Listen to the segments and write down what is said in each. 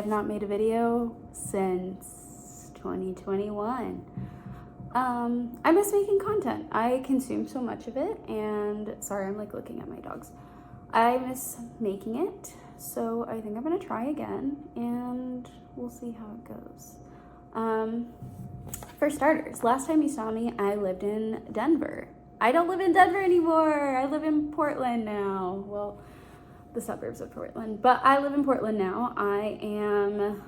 have not made a video since 2021. I miss making content. I consume so much of it, and sorry, I'm like looking at my dogs. I miss making it, so I think I'm gonna try again, and we'll see how it goes. For starters, last time you saw me, I lived in Denver. I don't live in Denver anymore. I live in Portland now. Well, the suburbs of Portland, but I live in Portland now. I am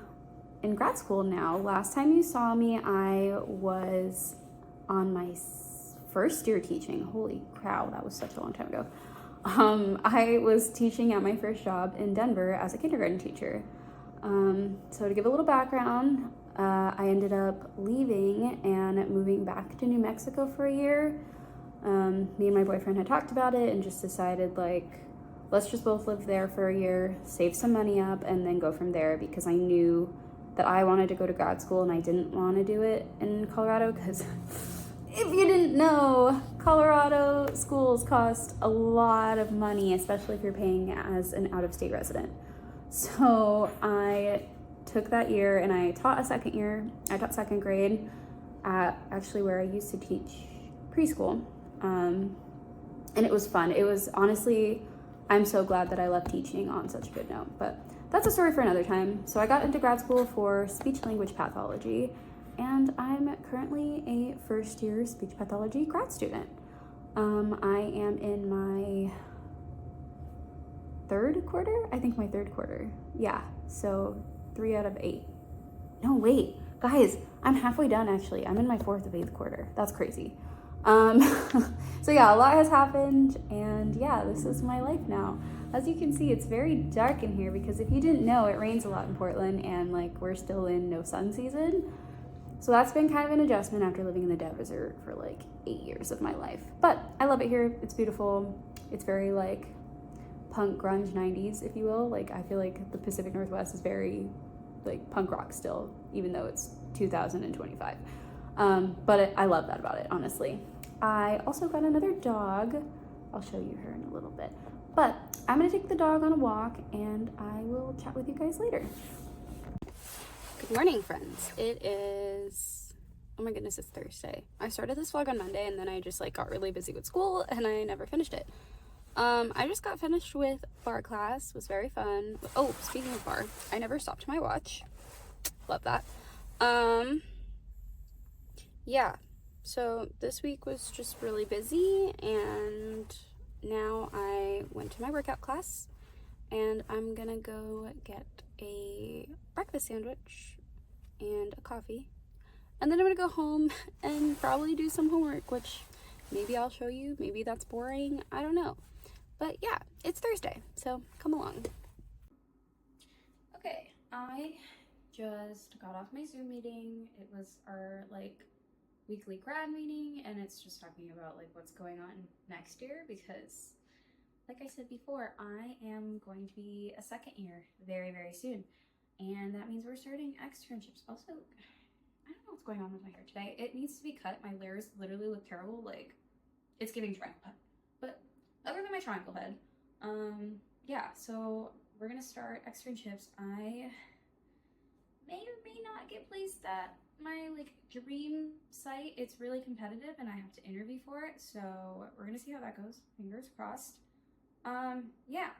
in grad school now. Last time you saw me, I was on my first year teaching. Holy cow, that was such a long time ago. I was teaching at my first job in Denver as a kindergarten teacher. So to give a little background, I ended up leaving and moving back to New Mexico for a year. Me and my boyfriend had talked about it and just decided, like, let's just both live there for a year, save some money up, and then go from there, because I knew that I wanted to go to grad school and I didn't want to do it in Colorado, because if you didn't know, Colorado schools cost a lot of money, especially if you're paying as an out-of-state resident. So I took that year and I taught a second year. I taught second grade at actually where I used to teach preschool. And it was fun. It was honestly, I'm so glad that I left teaching on such a good note, but that's a story for another time. So I got into grad school for speech language pathology, and I'm currently a first year speech pathology grad student. I am in my third quarter? I think my third quarter. Yeah, so 3 out of 8. No, wait, guys, I'm halfway done actually. I'm in my 4th of 8th quarter. That's crazy. So yeah, a lot has happened, and yeah, this is my life now. As you can see, it's very dark in here because if you didn't know, it rains a lot in Portland, and like we're still in no sun season. So that's been kind of an adjustment after living in the desert for like 8 years of my life. But I love it here. It's beautiful. It's very like punk grunge 90s, if you will. Like I feel like the Pacific Northwest is very like punk rock still, even though it's 2025. But I love that about it, honestly. I also got another dog. I'll show you her in a little bit. But I'm gonna take the dog on a walk, and I will chat with you guys later. Good morning, friends. It is, oh my goodness, it's Thursday. I started this vlog on Monday, and then I just like got really busy with school, and I never finished it. I just got finished with bar class. It was very fun. Oh, speaking of bar, I never stopped my watch. Love that. Yeah, so this week was just really busy, and now I went to my workout class, and I'm gonna go get a breakfast sandwich and a coffee, and then I'm gonna go home and probably do some homework, which maybe I'll show you, maybe that's boring, I don't know. But yeah, it's Thursday, so come along. Okay, I just got off my Zoom meeting. It was our like weekly grad meeting, and it's just talking about like what's going on next year, because like I said before, I am going to be a second year very, very soon, and that means we're starting externships. Also, I don't know what's going on with my hair today. It needs to be cut. My layers literally look terrible. Like, it's giving triangle head. But other than my triangle head, yeah, so we're gonna start externships. I may or may not get placed at my like dream site. It's really competitive and I have to interview for it, so we're gonna see how that goes. Fingers crossed. Yeah,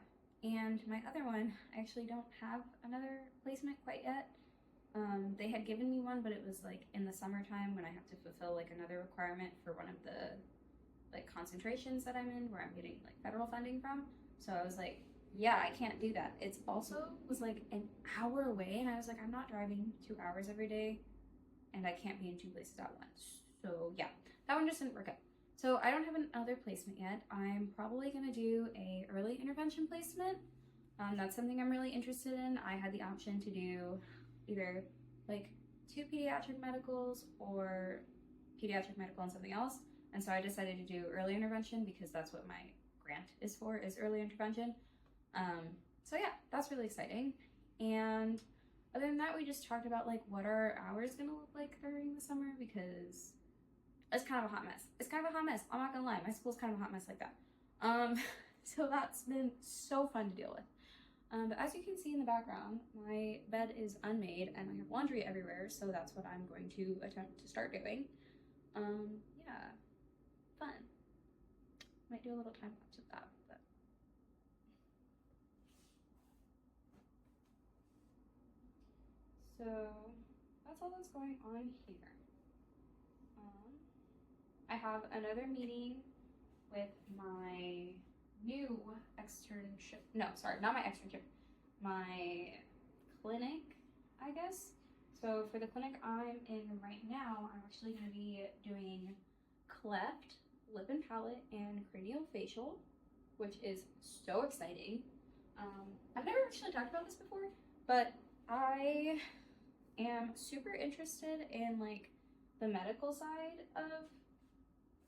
and my other one, I actually don't have another placement quite yet. They had given me one, but it was like in the summertime when I have to fulfill like another requirement for one of the like concentrations that I'm in, where I'm getting like federal funding from. So I was like, yeah, I can't do that. It's also was like an hour away, and I was like, I'm not driving 2 hours every day, and I can't be in 2 places at once. So yeah, that one just didn't work out. So I don't have another placement yet. I'm probably gonna do a early intervention placement. That's something I'm really interested in. I had the option to do either like 2 pediatric medicals or pediatric medical and something else. And so I decided to do early intervention because that's what my grant is for, is early intervention. So yeah, that's really exciting. And other than that, we just talked about like what our hours gonna look like during the summer, because it's kind of a hot mess. It's kind of a hot mess. I'm not gonna lie, my school's kind of a hot mess like that. So that's been so fun to deal with. But as you can see in the background, my bed is unmade and I have laundry everywhere, so that's what I'm going to attempt to start doing. Yeah, fun. Might do a little time lapse of that, but. So that's all that's going on here. I have another meeting with my new externship. No, sorry, not my externship. My clinic, I guess. So for the clinic I'm in right now, I'm actually going to be doing cleft, lip and palate, and craniofacial, which is so exciting. I've never actually talked about this before, but I am super interested in like the medical side of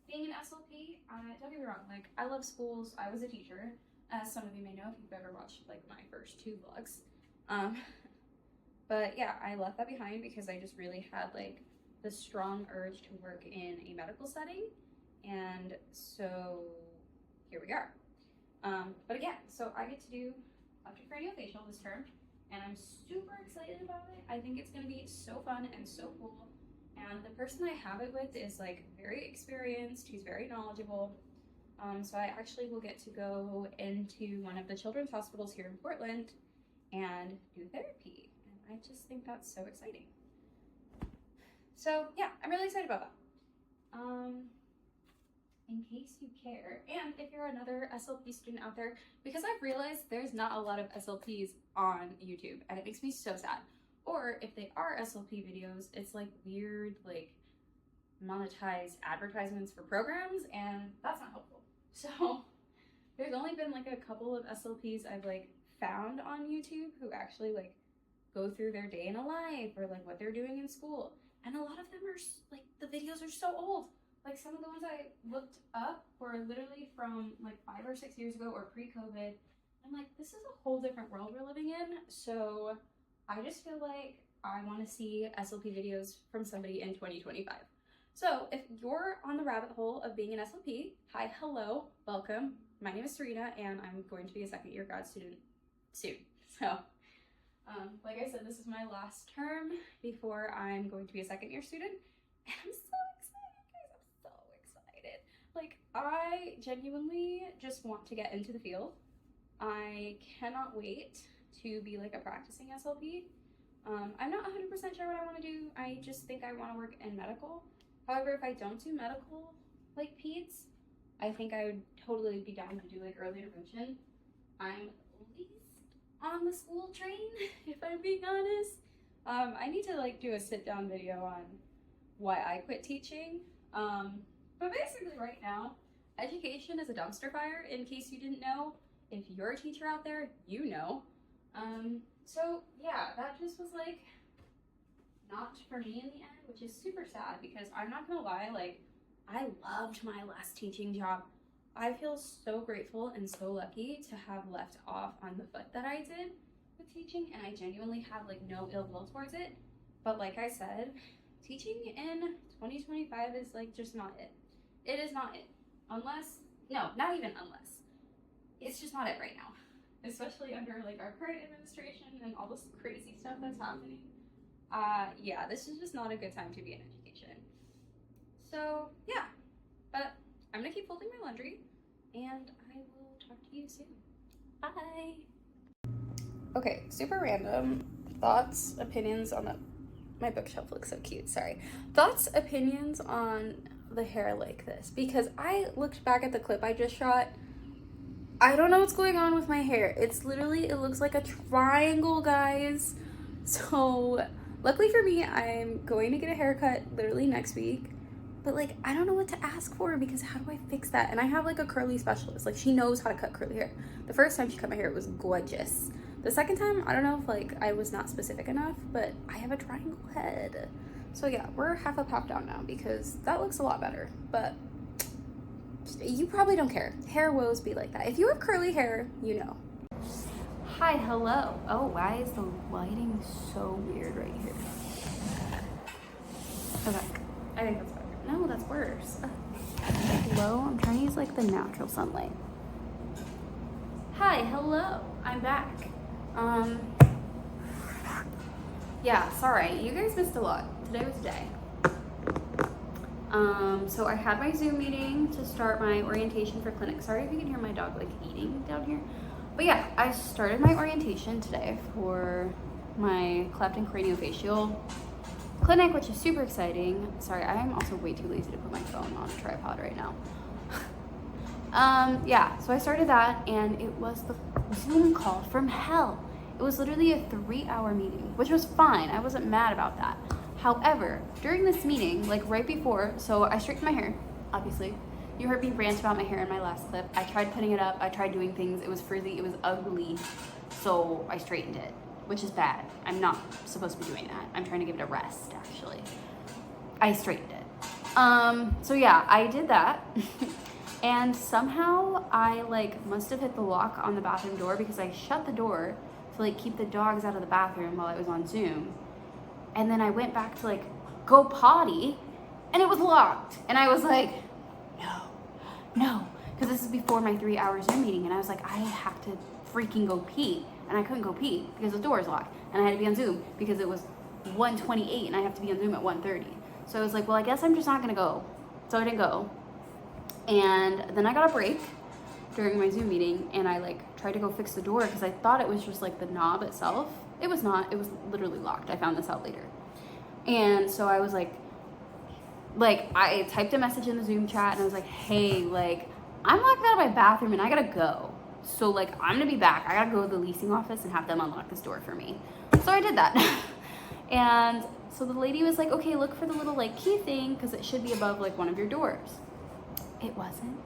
being an SLP. Don't get me wrong, like I love schools. I was a teacher, as some of you may know if you've ever watched like my first 2 vlogs. But yeah, I left that behind because I just really had like the strong urge to work in a medical setting, and so here we are. But again, so I get to do electrocraniofacial this term, and I'm super excited about it. I think it's going to be so fun and so cool. And the person I have it with is like very experienced. He's very knowledgeable. So I actually will get to go into one of the children's hospitals here in Portland and do therapy. And I just think that's so exciting. So yeah, I'm really excited about that. In case you care, and if you're another SLP student out there, because I've realized there's not a lot of SLPs on YouTube, and it makes me so sad. Or if they are SLP videos, it's like weird, like monetized advertisements for programs, and that's not helpful. So there's only been like a couple of SLPs I've like found on YouTube who actually like go through their day in a life or like what they're doing in school. And a lot of them are like, the videos are so old. Like some of the ones I looked up were literally from like 5 or 6 years ago or pre-COVID. I'm like, this is a whole different world we're living in. So I just feel like I want to see SLP videos from somebody in 2025. So if you're on the rabbit hole of being an SLP, hi, hello, welcome. My name is Serena, and I'm going to be a second-year grad student soon. So, like I said, this is my last term before I'm going to be a second-year student. And I'm so excited, guys. I'm so excited. Like, I genuinely just want to get into the field. I cannot wait to be like a practicing SLP. I'm not 100% sure what I want to do. I just think I want to work in medical. However, if I don't do medical like peds, I think I would totally be down to do like early intervention. I'm least on the school train, if I'm being honest. I need to like do a sit down video on why I quit teaching. But basically right now, education is a dumpster fire, in case you didn't know. If you're a teacher out there, you know. So yeah, that just was like not for me in the end, which is super sad because I'm not gonna lie, like I loved my last teaching job. I feel so grateful and so lucky to have left off on the foot that I did with teaching, and I genuinely have like no ill will towards it. But like I said, teaching in 2025 is like just not it. It is not it. Unless, no, not even unless. It's just not it right now. Especially under like our current administration and all this crazy stuff that's happening. Yeah, this is just not a good time to be in education. So yeah, but I'm gonna keep folding my laundry, and I will talk to you soon. Bye. Okay, super random thoughts, opinions on the, my bookshelf looks so cute, sorry. Thoughts, opinions on the hair like this, because I looked back at the clip I just shot. I don't know what's going on with my hair. It's literally, it looks like a triangle, guys. So luckily for me, I'm going to get a haircut literally next week. But like, I don't know what to ask for because how do I fix that? And I have like a curly specialist. Like, she knows how to cut curly hair. The first time she cut my hair, it was gorgeous. The second time, I don't know if like I was not specific enough, but I have a triangle head. So yeah, we're half a pop down now because that looks a lot better. But you probably don't care. Hair woes be like that. If you have curly hair, you know. Hi, hello. Oh, why is the lighting so weird right here? Okay, I think that's better. No, that's worse. Hello, I'm trying to use like the natural sunlight. Hi, hello, I'm back. Yeah, sorry, you guys missed a lot. Today was the day. So I had my Zoom meeting to start my orientation for clinic. Sorry if you can hear my dog like eating down here. But yeah, I started my orientation today for my cleft and craniofacial clinic, which is super exciting. Sorry, I am also way too lazy to put my phone on a tripod right now. Yeah, so I started that and it was the Zoom call from hell. It was literally a 3-hour meeting, which was fine. I wasn't mad about that. However, during this meeting, like right before, so I straightened my hair, obviously. You heard me rant about my hair in my last clip. I tried putting it up, I tried doing things. It was frizzy, it was ugly, so I straightened it, which is bad. I'm not supposed to be doing that. I'm trying to give it a rest, actually. I straightened it. So yeah, I did that. And somehow I like must have hit the lock on the bathroom door because I shut the door to like keep the dogs out of the bathroom while I was on Zoom. And then I went back to like go potty and it was locked. And I was like, no, because this is before my 3-hour Zoom meeting. And I was like, I have to freaking go pee. And I couldn't go pee because the door is locked. And I had to be on Zoom because it was 1:28 and I have to be on Zoom at 1:30. So I was like, well, I guess I'm just not gonna go. So I didn't go. And then I got a break during my Zoom meeting and I like tried to go fix the door because I thought it was just like the knob itself. It was not, it was literally locked. I found this out later. And so I was like I typed a message in the Zoom chat and I was like, hey, like I'm locked out of my bathroom and I gotta go. So like I'm gonna be back. I gotta go to the leasing office and have them unlock this door for me. So I did that. And so the lady was like, okay, look for the little like key thing because it should be above like one of your doors. It wasn't.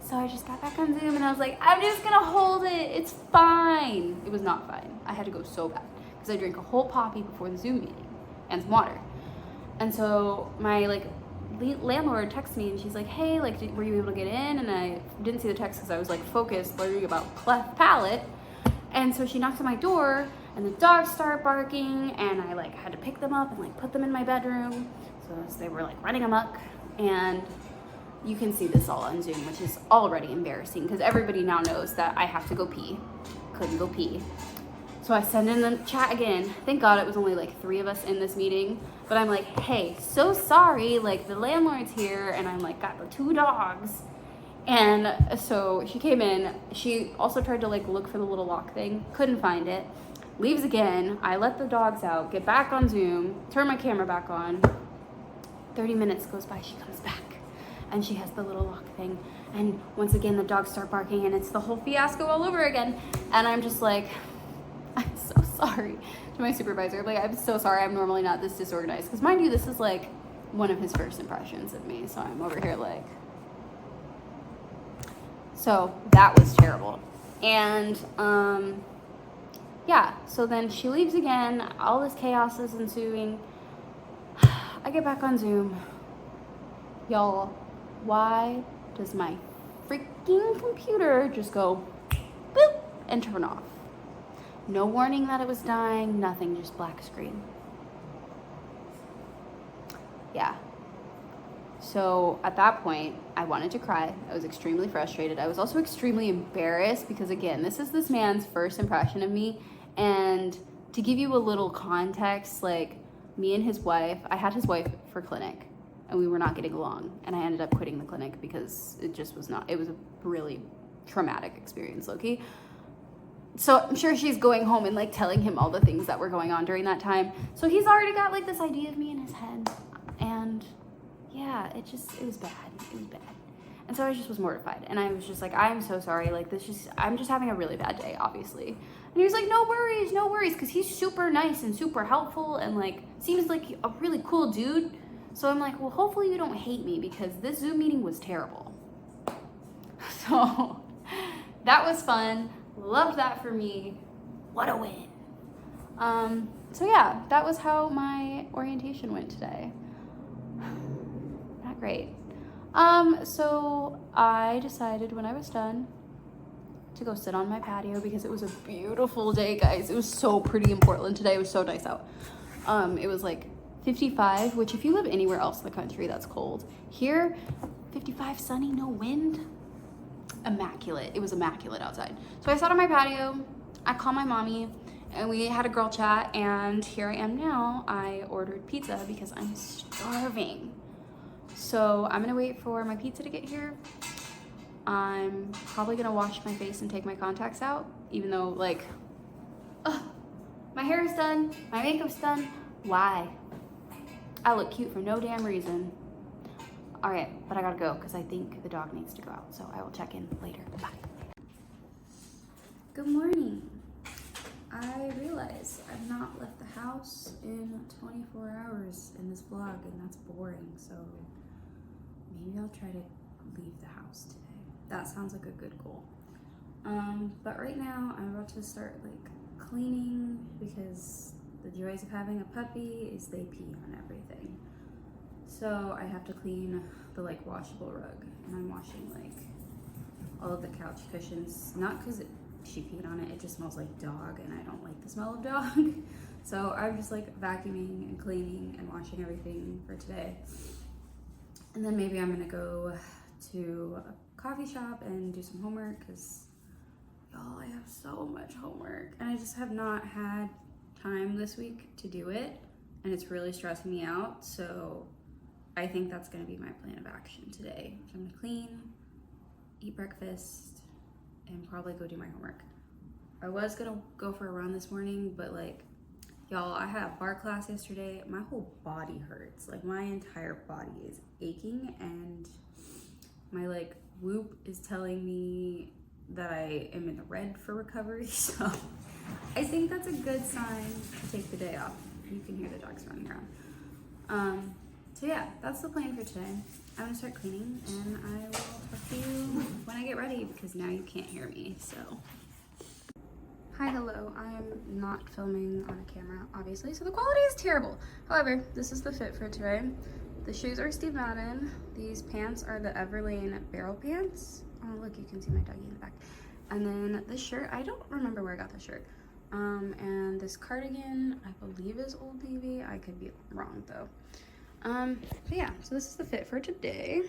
So I just got back on Zoom and I was like, I'm just gonna hold it. It's fine. It was not fine. I had to go so bad because I drank a whole poppy before the Zoom meeting and some water. And so my like landlord texted me and she's like, hey, like, were you able to get in? And I didn't see the text because I was like focused learning about cleft palate. And so she knocked on my door and the dogs started barking and I like had to pick them up and like put them in my bedroom. So they were like running amok. And you can see this all on Zoom, which is already embarrassing because everybody now knows that I have to go pee. Couldn't go pee. So I send in the chat again. Thank God it was only like 3 of us in this meeting. But I'm like, hey, so sorry, like the landlord's here and I'm like got the 2 dogs. And so she came in. She also tried to like look for the little lock thing. Couldn't find it. Leaves again. I let the dogs out, get back on Zoom, turn my camera back on. 30 minutes goes by, she comes back. And she has the little lock thing. And once again, the dogs start barking and it's the whole fiasco all over again. And I'm just like, I'm so sorry to my supervisor. Like, I'm so sorry. I'm normally not this disorganized. Because mind you, this is like one of his first impressions of me. So I'm over here like, so that was terrible. And yeah, so then she leaves again. All this chaos is ensuing. I get back on Zoom. Y'all, why does my freaking computer just go boop and turn off? No warning that it was dying, nothing, just black screen. Yeah. So at that point, I wanted to cry. I was extremely frustrated. I was also extremely embarrassed because again, this is this man's first impression of me. And to give you a little context, like me and his wife, I had his wife for clinic. And we were not getting along. And I ended up quitting the clinic because it just was not, it was a really traumatic experience, low-key. So I'm sure she's going home and like telling him all the things that were going on during that time. So he's already got like this idea of me in his head. And yeah, it was bad. It was bad. And so I just was mortified. And I was just like, I'm so sorry. Like I'm just having a really bad day, obviously. And he was like, no worries, no worries. Cause he's super nice and super helpful and like seems like a really cool dude. So I'm like, well, hopefully you don't hate me because this Zoom meeting was terrible. So that was fun. Loved that for me. What a win. So yeah, that was how my orientation went today. Not great. So I decided when I was done to go sit on my patio because it was a beautiful day, guys. It was so pretty in Portland today. It was so nice out. It was like 55, which if you live anywhere else in the country, that's cold. Here, 55, sunny, no wind. Immaculate. It was immaculate outside. So I sat on my patio. I called my mommy and we had a girl chat, and here I am now. I ordered pizza because I'm starving. So I'm gonna wait for my pizza to get here. I'm probably gonna wash my face and take my contacts out, even though like, ugh, my hair is done, my makeup's done. Why? I look cute for no damn reason. All right, but I gotta go because I think the dog needs to go out. So I will check in later. Bye. Good morning. I realize I've not left the house in 24 hours in this vlog, and that's boring. So maybe I'll try to leave the house today. That sounds like a good goal. But right now I'm about to start like cleaning, because the joys of having a puppy is they pee on everything. So I have to clean the like washable rug, and I'm washing like all of the couch cushions, not because she peed on it, it just smells like dog and I don't like the smell of dog. So I'm just like vacuuming and cleaning and washing everything for today. And then maybe I'm gonna go to a coffee shop and do some homework, because y'all, I have so much homework and I just have not had time this week to do it, and it's really stressing me out. So I think that's gonna be my plan of action today. I'm gonna clean, eat breakfast, and probably go do my homework. I was gonna go for a run this morning, but like, y'all, I had a bar class yesterday. My whole body hurts. Like my entire body is aching, and my like Whoop is telling me that I am in the red for recovery. So I think that's a good sign to take the day off. You can hear the dogs running around. So yeah, that's the plan for today. I'm gonna start cleaning, and I will talk to you when I get ready, because now you can't hear me, so. Hi, hello. I'm not filming on a camera, obviously, so the quality is terrible. However, this is the fit for today. The shoes are Steve Madden. These pants are the Everlane barrel pants. Oh, look, you can see my doggy in the back. And then this shirt, I don't remember where I got this shirt. And this cardigan, I believe is Old Navy. I could be wrong though. But yeah, so this is the fit for today.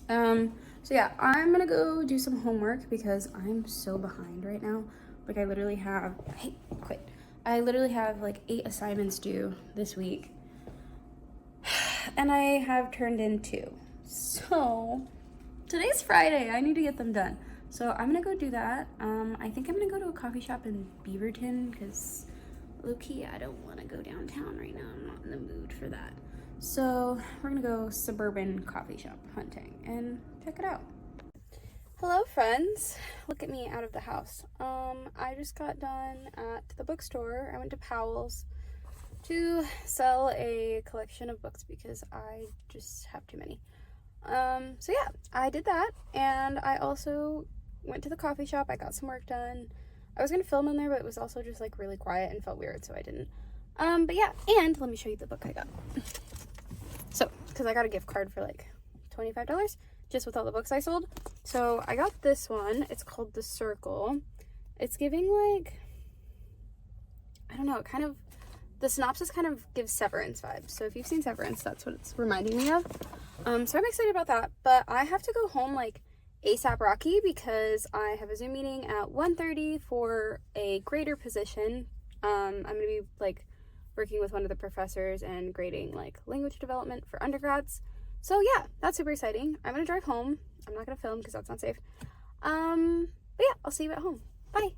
So yeah, I'm gonna go do some homework because I'm so behind right now. Like I literally have, hey, quit. I literally have like 8 assignments due this week, and I have turned in 2. So today's Friday, I need to get them done. So I'm gonna go do that. I think I'm gonna go to a coffee shop in Beaverton, because low-key, I don't wanna go downtown right now. I'm not in the mood for that. So we're gonna go suburban coffee shop hunting and check it out. Hello friends, look at me out of the house. I just got done at the bookstore. I went to Powell's to sell a collection of books because I just have too many. So yeah, I did that, and I also went to the coffee shop. I got some work done. I was gonna film in there, but it was also just like really quiet and felt weird, so I didn't. But yeah, and let me show you the book I got. So, because I got a gift card for like $25 just with all the books I sold. So I got this one. It's called The Circle. It's giving like, I don't know, it kind of, the synopsis kind of gives Severance vibes. So if you've seen Severance, that's what it's reminding me of. So I'm excited about that, but I have to go home like ASAP Rocky, because I have a Zoom meeting at 1:30 for a grader position. I'm gonna be like working with one of the professors and grading like language development for undergrads. So yeah, that's super exciting. I'm gonna drive home. I'm not gonna film because that's not safe. But yeah, I'll see you at home. Bye.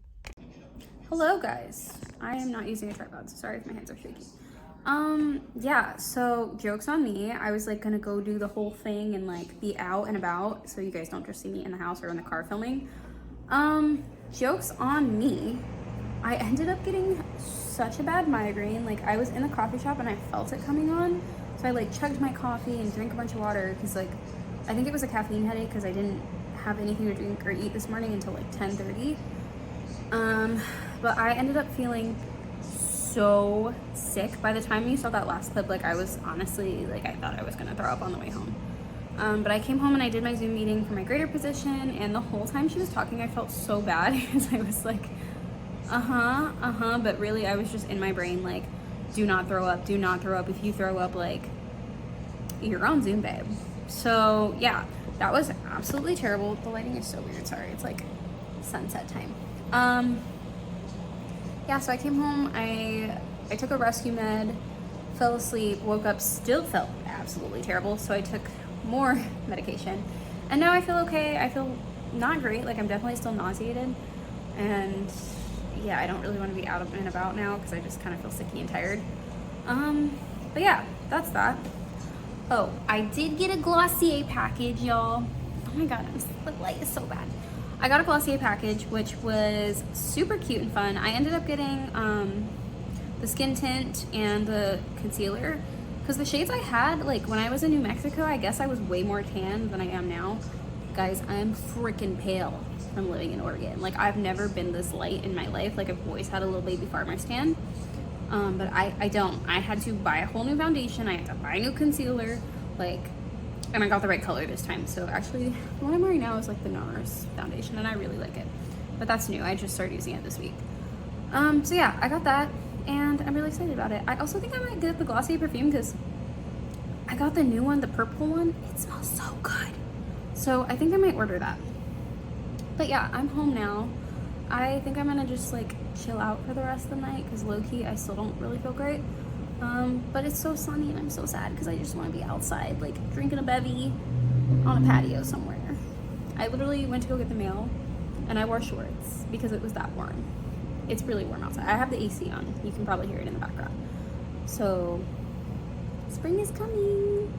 Hello guys. I am not using a tripod, so sorry if my hands are shaky. Yeah, so joke's on me. I was like gonna go do the whole thing and like be out and about, so you guys don't just see me in the house or in the car filming. Joke's on me. I ended up getting such a bad migraine. Like I was in the coffee shop and I felt it coming on. So I like chugged my coffee and drank a bunch of water, because like, I think it was a caffeine headache because I didn't have anything to drink or eat this morning until like 10:30. But I ended up feeling so sick. By the time you saw that last clip, like I was honestly, like I thought I was gonna throw up on the way home. But I came home and I did my Zoom meeting for my grader position, and the whole time she was talking, I felt so bad because I was like, but really I was just in my brain like, do not throw up, do not throw up. If you throw up, like, you're on Zoom, babe. So yeah, that was absolutely terrible. The lighting is so weird, sorry. It's like sunset time. yeah, so I came home, I took a rescue med, fell asleep, woke up, still felt absolutely terrible, so I took more medication, and now I feel okay. I feel not great, like I'm definitely still nauseated, and yeah, I don't really want to be out and about now because I just kind of feel sicky and tired. But yeah, that's that. Oh, I did get a Glossier package, y'all. Oh my god, the light is so bad. I got a Glossier package, which was super cute and fun. I ended up getting the skin tint and the concealer because the shades I had, like when I was in New Mexico, I guess I was way more tan than I am now. Guys, I'm freaking pale from living in Oregon. Like I've never been this light in my life. Like I've always had a little baby farmer's tan. But I don't. I had to buy a whole new foundation. I had to buy a new concealer, like, and I got the right color this time. So actually, the one I'm wearing now is like the NARS foundation, and I really like it. But that's new. I just started using it this week. So yeah, I got that, and I'm really excited about it. I also think I might get the Glossier perfume because I got the new one, the purple one. It smells so good. So I think I might order that. But yeah, I'm home now. I think I'm gonna just like chill out for the rest of the night because low-key I still don't really feel great. But it's so sunny and I'm so sad because I just want to be outside, like drinking a bevy on a patio somewhere. I literally went to go get the mail and I wore shorts because it was that warm. It's really warm outside. I have the AC on. You can probably hear it in the background. So spring is coming.